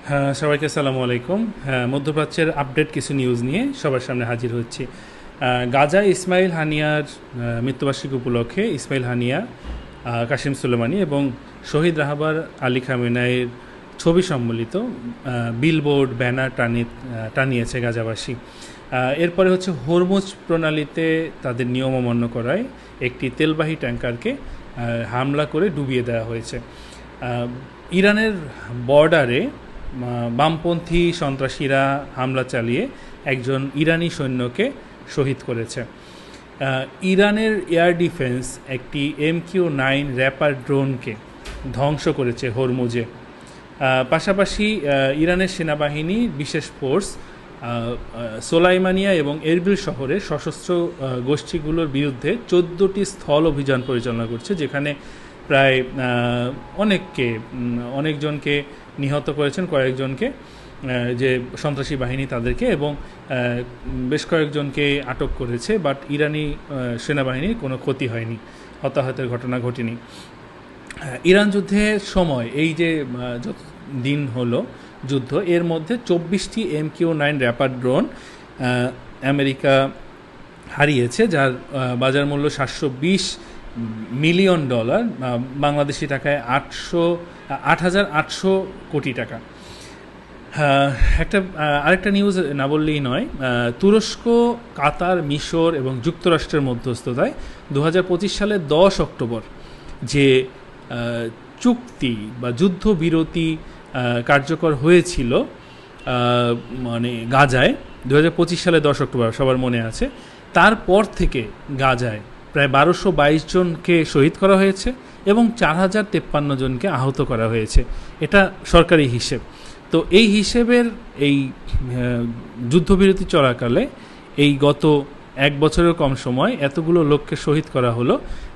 হ্যাঁ, সবাইকে আসসালামু আলাইকুম। হ্যাঁ, মধ্যপ্রাচ্যের আপডেট কিছু নিউজ নিয়ে সবার সামনে হাজির হচ্ছি। গাজায় ইসমাইল হানিয়ার মৃত্যুবার্ষিকী উপলক্ষে ইসমাইল হানিয়া, কাশিম সুলেমানি এবং শহীদ রাহবার আলী খামেনাইর ছবি সম্বলিত বিলবোর্ড ব্যানার টানিয়েছে গাজাবাসী। এরপরে হচ্ছে হরমুজ প্রণালীতে তাদের নিয়ম অমান্য করায় একটি তেলবাহী ট্যাঙ্কারকে হামলা করে ডুবিয়ে দেওয়া হয়েছে। ইরানের বর্ডারে বামপন্থী সন্ত্রাসীরা হামলা চালিয়ে একজন ইরানি সৈন্যকে শহীদ করেছে। ইরানের এয়ার ডিফেন্স একটি MQ-9 র্যাপার ড্রোনকে ধ্বংস করেছে হরমুজে। পাশাপাশি ইরানের সেনাবাহিনী বিশেষ ফোর্স সোলাইমানিয়া এবং এরবিল শহরে সশস্ত্র গোষ্ঠীগুলোর বিরুদ্ধে 14টি স্থল অভিযান পরিচালনা করছে, যেখানে প্রায় অনেকজনকে নিহত করেছেন, কয়েকজনকে যে সন্ত্রাসী বাহিনী তাদেরকে, এবং বেশ কয়েকজনকে আটক করেছে। বাট ইরানি সেনাবাহিনীর কোনো ক্ষতি হয়নি, হতাহতের ঘটনা ঘটেনি। ইরান যুদ্ধের সময় এই যে যত দিন হলো যুদ্ধ, এর মধ্যে 24টি MQ-9 র্যাপার ড্রোন আমেরিকা হারিয়েছে, যার বাজার মূল্য $720 মিলিয়ন, বাংলাদেশি টাকায় 8,800 কোটি টাকা। আরেকটা নিউজ না বললেই নয়। তুরস্ক, কাতার, মিশর এবং যুক্তরাষ্ট্রের মধ্যস্থতায় 2025 সালের 10 অক্টোবর যে চুক্তি বা যুদ্ধবিরতি কার্যকর হয়েছিল মানে গাজায় 2025 সালে 10 অক্টোবর, সবার মনে আছে। তারপর থেকে গাজায় প্রায় 1222 জনকে শহীদ করা হয়েছে এবং 4053 জনকে আহত করা হয়েছে। এটা সরকারি হিসেব। তো এই হিসেবের এই যুদ্ধবিরতি চলাকালে এই গত এক বছরের কম সময় এতগুলো লোককে শহীদ করা হলো।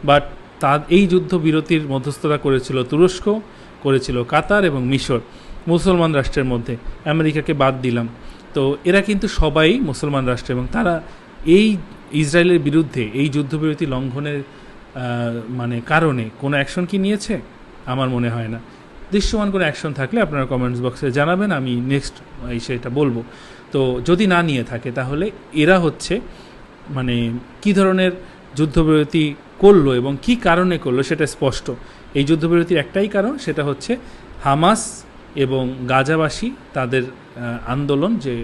বাট এই যুদ্ধবিরতির মধ্যস্থতা করেছিল তুরস্ক, করেছিল কাতার এবং মিশর, মুসলমান রাষ্ট্রের মধ্যে। আমেরিকাকে বাদ দিলাম। তো এরা কিন্তু সবাই মুসলমান রাষ্ট্র, এবং তারা এই ইসরায়েলের বিরুদ্ধে এই যুদ্ধবিরতি লঙ্ঘনের কারণে কোনো অ্যাকশন কি নিয়েছে? আমার মনে হয় না। দৃশ্যমান কোনো অ্যাকশন থাকলে আপনারা কমেন্টস বক্সে জানাবেন, আমি নেক্সট সেটা বলবো। তো যদি না নিয়ে থাকে তাহলে এরা হচ্ছে কী ধরনের যুদ্ধবিরতি করলো এবং কি কারণে করলো সেটা স্পষ্ট। এই যুদ্ধবিরতির একটাই কারণ, সেটা হচ্ছে হামাস এবং গাজাবাসী তাদের আন্দোলন, যে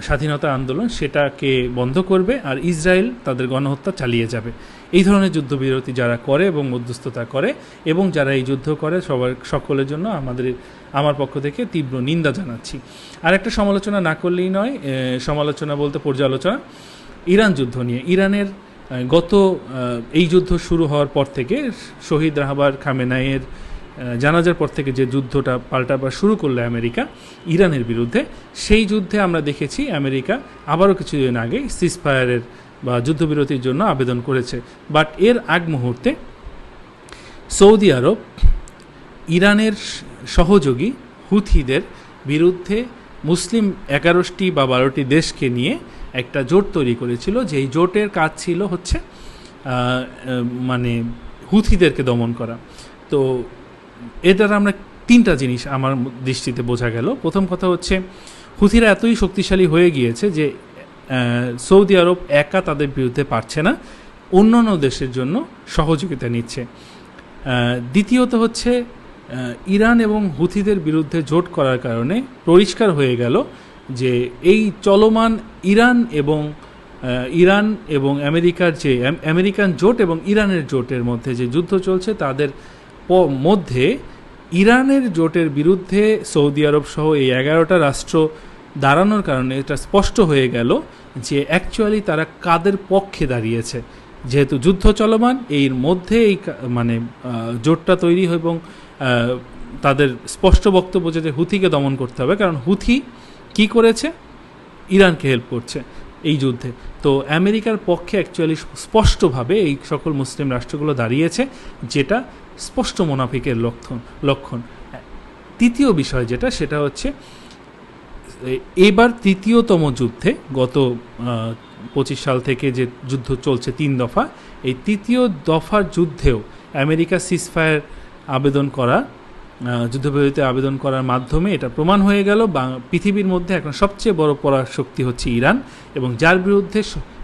স্বাধীনতা আন্দোলন, সেটাকে বন্ধ করবে, আর ইসরায়েল তাদের গণহত্যা চালিয়ে যাবে। এই ধরনের যুদ্ধবিরতি যারা করে এবং মধ্যস্থতা করে এবং যারা এই যুদ্ধ করে সকলের জন্য আমার পক্ষ থেকে তীব্র নিন্দা জানাচ্ছি। আর একটা সমালোচনা না করলেই নয়, সমালোচনা বলতে পর্যালোচনা ইরান যুদ্ধ নিয়ে। ইরানের গত এই যুদ্ধ শুরু হওয়ার পর থেকে, শহীদ রাহবার খামেনাইয়ের জানাজার পর থেকে যে যুদ্ধটা পাল্টাবার শুরু করলো আমেরিকা ইরানের বিরুদ্ধে, সেই যুদ্ধে আমরা দেখেছি আমেরিকা আবারও কিছুদিন আগে সিজফায়ারের বা যুদ্ধবিরতির জন্য আবেদন করেছে। বাট এর আগ মুহূর্তে সৌদি আরব ইরানের সহযোগী হুথিদের বিরুদ্ধে মুসলিম 11টি বা 12টি দেশকে নিয়ে একটা জোট তৈরি করেছিল, যে এই জোটের কাজ ছিল হচ্ছে হুথিদেরকে দমন করা। তো এর দ্বারা আমরা তিনটা জিনিস আমার দৃষ্টিতে বোঝা গেল। প্রথম কথা হচ্ছে, হুথিরা এতই শক্তিশালী হয়ে গিয়েছে যে সৌদি আরব একা তাদের বিরুদ্ধে পারছে না, অন্যান্য দেশের জন্য সহযোগিতা নিচ্ছে। দ্বিতীয়ত হচ্ছে, ইরান এবং হুথিদের বিরুদ্ধে জোট করার কারণে পরিষ্কার হয়ে গেল যে এই চলমান ইরান এবং আমেরিকার যে আমেরিকান জোট এবং ইরানের জোটের মধ্যে যে যুদ্ধ চলছে, তাদের মধ্যে ইরানের জোটের বিরুদ্ধে সৌদি আরব সহ এই 11টা রাষ্ট্র দাঁড়ানোর কারণে এটা স্পষ্ট হয়ে গেল যে অ্যাকচুয়ালি তারা কাদের পক্ষে দাঁড়িয়েছে। যেহেতু যুদ্ধ চলমান, এর মধ্যে এই জোটটা তৈরি এবং তাদের স্পষ্ট বক্তব্য যে হুথিকে দমন করতে হবে, কারণ হুথি কি করেছে? ইরানকে হেল্প করছে এই যুদ্ধে। তো আমেরিকার পক্ষে অ্যাকচুয়ালি স্পষ্টভাবে এই সকল মুসলিম রাষ্ট্রগুলো দাঁড়িয়েছে, যেটা স্পষ্ট মুনাফিকের লক্ষণ। তৃতীয় বিষয় যেটা, সেটা হচ্ছে এবার তৃতীয়তম যুদ্ধে, গত 25 সাল থেকে যে যুদ্ধ চলছে 3 দফা, এই তৃতীয় দফার যুদ্ধেও আমেরিকা সিজফায়ার আবেদন করা যুদ্ধবিরতিতে আবেদন করার মাধ্যমে এটা প্রমাণ হয়ে গেল পৃথিবীর মধ্যে এখন সবচেয়ে বড় পরাশক্তি হচ্ছে ইরান, এবং যার বিরুদ্ধে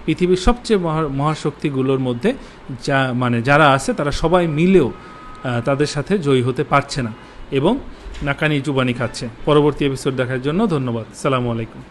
পৃথিবীর সবচেয়ে মহাশক্তিগুলোর মধ্যে যারা আছে তারা সবাই মিলেও তাদের সাথে জয়ী হতে পারছে না এবং নাকানি চুবানি খাচ্ছে। পরবর্তী এপিসোড দেখার জন্য ধন্যবাদ। সালামু আলাইকুম।